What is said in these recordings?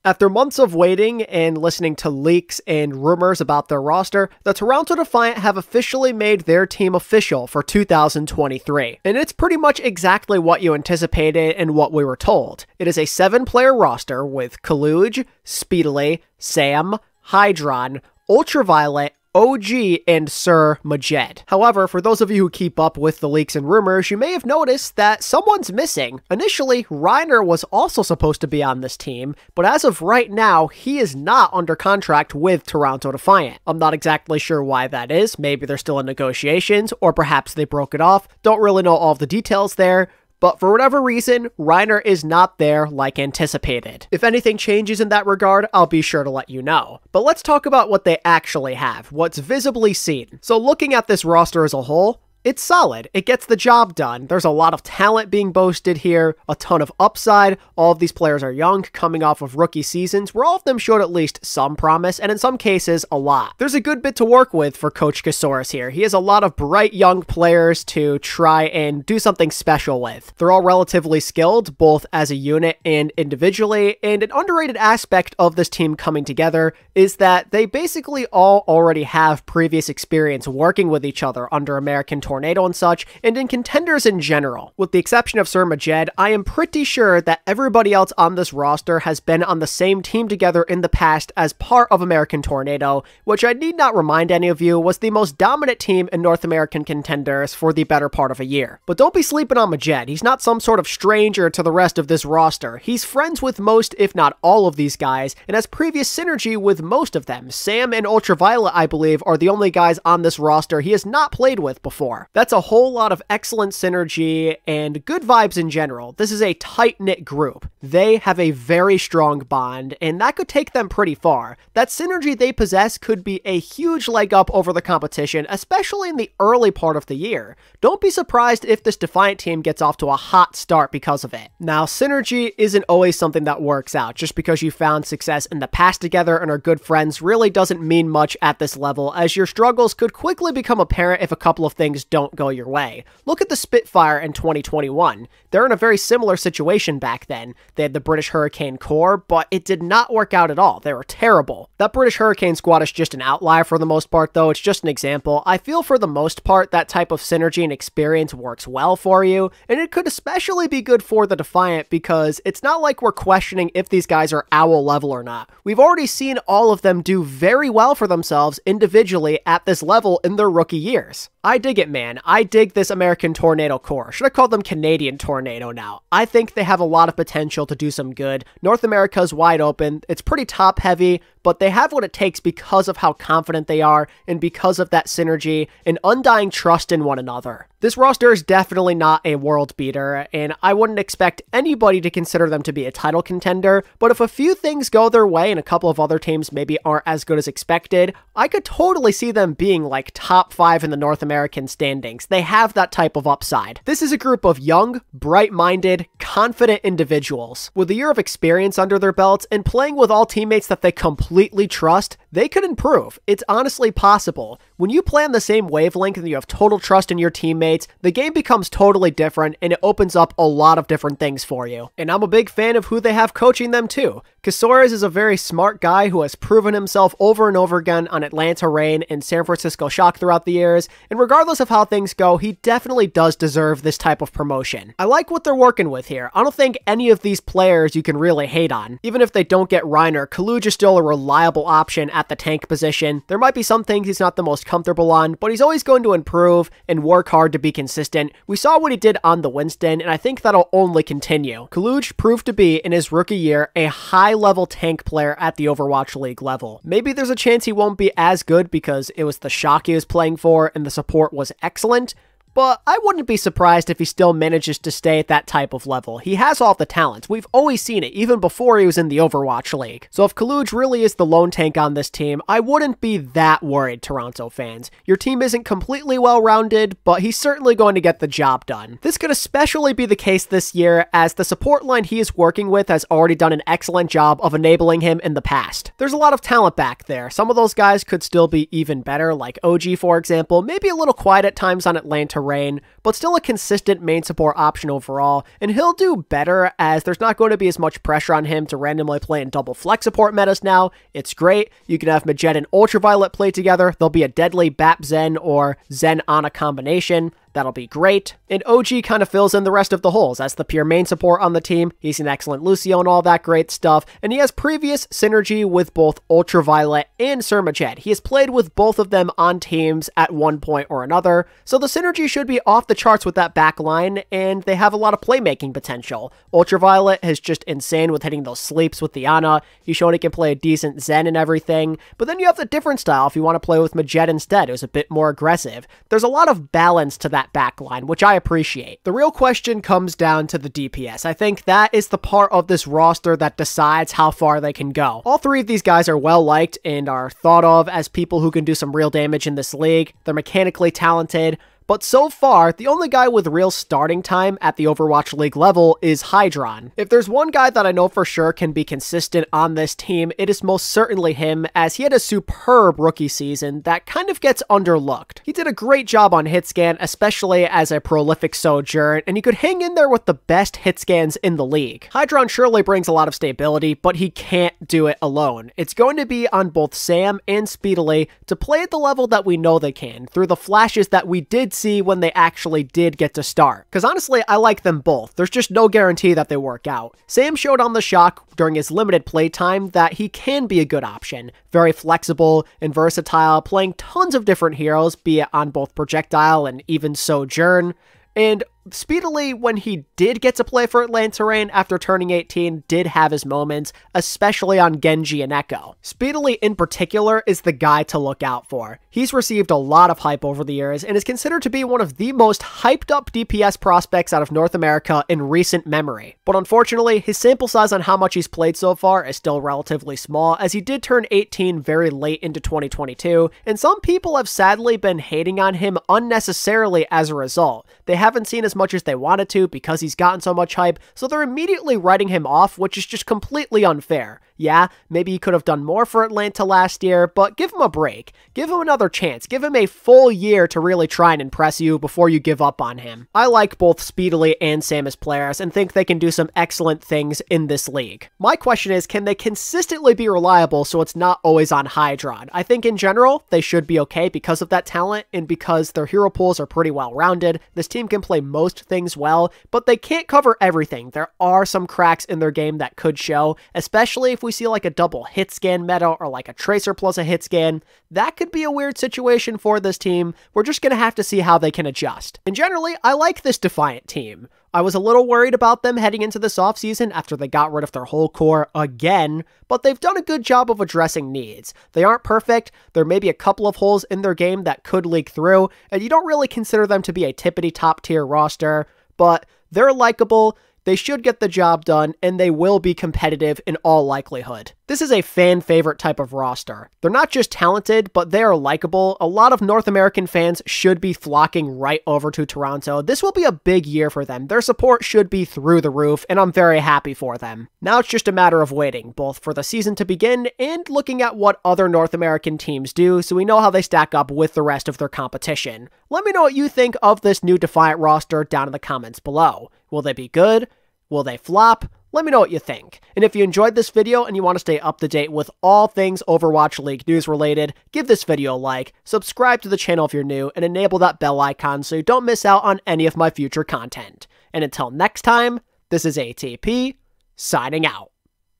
After months of waiting and listening to leaks and rumors about their roster, the Toronto Defiant have officially made their team official for 2023. And it's pretty much exactly what you anticipated and what we were told. It is a 7-player roster with Kaluj, Speedily, Sam, Hydron, Ultraviolet, OG, and Sir Majed. However, for those of you who keep up with the leaks and rumors, you may have noticed that someone's missing. Initially, Reiner was also supposed to be on this team, but as of right now, he is not under contract with Toronto Defiant. I'm not exactly sure why that is. Maybe they're still in negotiations, or perhaps they broke it off. Don't really know all of the details there. But for whatever reason, Reiner is not there like anticipated. If anything changes in that regard, I'll be sure to let you know. But let's talk about what they actually have, what's visibly seen. So looking at this roster as a whole, it's solid. It gets the job done. There's a lot of talent being boasted here, a ton of upside. All of these players are young, coming off of rookie seasons, where all of them showed at least some promise, and in some cases, a lot. There's a good bit to work with for Coach Kasoris here. He has a lot of bright young players to try and do something special with. They're all relatively skilled, both as a unit and individually, and an underrated aspect of this team coming together is that they basically all already have previous experience working with each other under American Tornado and such, and in contenders in general. With the exception of Sir Majed, I am pretty sure that everybody else on this roster has been on the same team together in the past as part of American Tornado, which I need not remind any of you was the most dominant team in North American contenders for the better part of a year. But don't be sleeping on Majed. He's not some sort of stranger to the rest of this roster. He's friends with most, if not all of these guys, and has previous synergy with most of them. Sam and Ultraviolet, I believe, are the only guys on this roster he has not played with before. That's a whole lot of excellent synergy and good vibes in general. This is a tight-knit group. They have a very strong bond, and that could take them pretty far. That synergy they possess could be a huge leg up over the competition, especially in the early part of the year. Don't be surprised if this Defiant team gets off to a hot start because of it. Now, synergy isn't always something that works out. Just because you found success in the past together and are good friends really doesn't mean much at this level, as your struggles could quickly become apparent if a couple of things don't go your way. Look at the Spitfire in 2021. They're in a very similar situation back then. They had the British Hurricane Corps, but it did not work out at all. They were terrible. That British Hurricane squad is just an outlier for the most part, though. It's just an example. I feel for the most part that type of synergy and experience works well for you, and it could especially be good for the Defiant because it's not like we're questioning if these guys are OWL level or not. We've already seen all of them do very well for themselves individually at this level in their rookie years. I dig it, man. I dig this American Tornado Corps. Should I call them Canadian Tornado now? I think they have a lot of potential to do some good. North America's wide open. It's pretty top heavy, but they have what it takes because of how confident they are and because of that synergy and undying trust in one another. This roster is definitely not a world beater, and I wouldn't expect anybody to consider them to be a title contender, but if a few things go their way and a couple of other teams maybe aren't as good as expected, I could totally see them being like top 5 in the North American standings. They have that type of upside. This is a group of young, bright-minded, confident individuals. With a year of experience under their belts and playing with all teammates that they completely trust, they could improve. It's honestly possible. When you play on the same wavelength and you have total trust in your teammates, the game becomes totally different and it opens up a lot of different things for you. And I'm a big fan of who they have coaching them too. Kasoris is a very smart guy who has proven himself over and over again on Atlanta Reign and San Francisco Shock throughout the years, and regardless of how things go, he definitely does deserve this type of promotion. I like what they're working with here. I don't think any of these players you can really hate on. Even if they don't get Reiner, Kaluj is still a reliable option at the tank position. There might be some things he's not the most comfortable on, but he's always going to improve and work hard to be consistent. We saw what he did on the Winston, and I think that'll only continue. Kaluj proved to be, in his rookie year, a high-level tank player at the Overwatch League level. Maybe there's a chance he won't be as good because it was the Shock he was playing for and the support was excellent, but I wouldn't be surprised if he still manages to stay at that type of level. He has all the talents. We've always seen it, even before he was in the Overwatch League. So if Kaluj really is the lone tank on this team, I wouldn't be that worried, Toronto fans. Your team isn't completely well-rounded, but he's certainly going to get the job done. This could especially be the case this year, as the support line he is working with has already done an excellent job of enabling him in the past. There's a lot of talent back there. Some of those guys could still be even better, like OG, for example. Maybe a little quiet at times on Atlanta terrain, but still a consistent main support option overall, and he'll do better as there's not going to be as much pressure on him to randomly play in double flex support metas now. It's great. You can have Maget and Ultraviolet play together. There'll be a deadly Bap Zen or Zen Ana combination. That'll be great. And OG kind of fills in the rest of the holes as the pure main support on the team. He's an excellent Lucio and all that great stuff. And he has previous synergy with both Ultraviolet and Sir Maget. He has played with both of them on teams at one point or another. So the synergy should be off the charts with that back line, and they have a lot of playmaking potential. Ultraviolet is just insane with hitting those sleeps with the Ana. He's shown he can play a decent Zen and everything. But then you have the different style if you want to play with Maget instead. It was a bit more aggressive. There's a lot of balance to that backline, which I appreciate. The real question comes down to the DPS. I think that is the part of this roster that decides how far they can go. All three of these guys are well liked and are thought of as people who can do some real damage in this league. They're mechanically talented. But so far, the only guy with real starting time at the Overwatch League level is Hydron. If there's one guy that I know for sure can be consistent on this team, it is most certainly him, as he had a superb rookie season that kind of gets underlooked. He did a great job on hitscan, especially as a prolific Sojourn, and he could hang in there with the best hitscans in the league. Hydron surely brings a lot of stability, but he can't do it alone. It's going to be on both Sam and Speedily to play at the level that we know they can, through the flashes that we did see when they actually did get to start. Because honestly, I like them both. There's just no guarantee that they work out. Sam showed on the Shock during his limited playtime that he can be a good option. Very flexible and versatile, playing tons of different heroes, be it on both Projectile and even Sojourn. And Speedily, when he did get to play for Atlanterrain after turning 18, did have his moments, especially on Genji and Echo. Speedily in particular is the guy to look out for. He's received a lot of hype over the years and is considered to be one of the most hyped up DPS prospects out of North America in recent memory. But unfortunately, his sample size on how much he's played so far is still relatively small, as he did turn 18 very late into 2022, and some people have sadly been hating on him unnecessarily as a result. They haven't seen as much as they wanted to because he's gotten so much hype, so they're immediately writing him off, which is just completely unfair. Yeah, maybe he could have done more for Atlanta last year, but give him a break. Give him another chance. Give him a full year to really try and impress you before you give up on him. I like both Speedily and Sam as players and think they can do some excellent things in this league. My question is, can they consistently be reliable so it's not always on Hydron? I think in general, they should be okay because of that talent and because their hero pools are pretty well rounded. This team can play most things well, but they can't cover everything. There are some cracks in their game that could show, especially if we see like a double hit scan meta or like a Tracer plus a hit scan. That could be a weird situation for this team. We're just going to have to see how they can adjust. And generally, I like this Defiant team. I was a little worried about them heading into this offseason after they got rid of their whole core again, but they've done a good job of addressing needs. They aren't perfect. There may be a couple of holes in their game that could leak through, and you don't really consider them to be a tippity top tier roster, but they're likable. They should get the job done, and they will be competitive in all likelihood. This is a fan favorite type of roster. They're not just talented, but they are likable. A lot of North American fans should be flocking right over to Toronto. This will be a big year for them. Their support should be through the roof, and I'm very happy for them. Now it's just a matter of waiting, both for the season to begin and looking at what other North American teams do so we know how they stack up with the rest of their competition. Let me know what you think of this new Defiant roster down in the comments below. Will they be good? Will they flop? Let me know what you think. And if you enjoyed this video and you want to stay up to date with all things Overwatch League news related, give this video a like, subscribe to the channel if you're new, and enable that bell icon so you don't miss out on any of my future content. And until next time, this is ATP, signing out.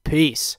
Peace.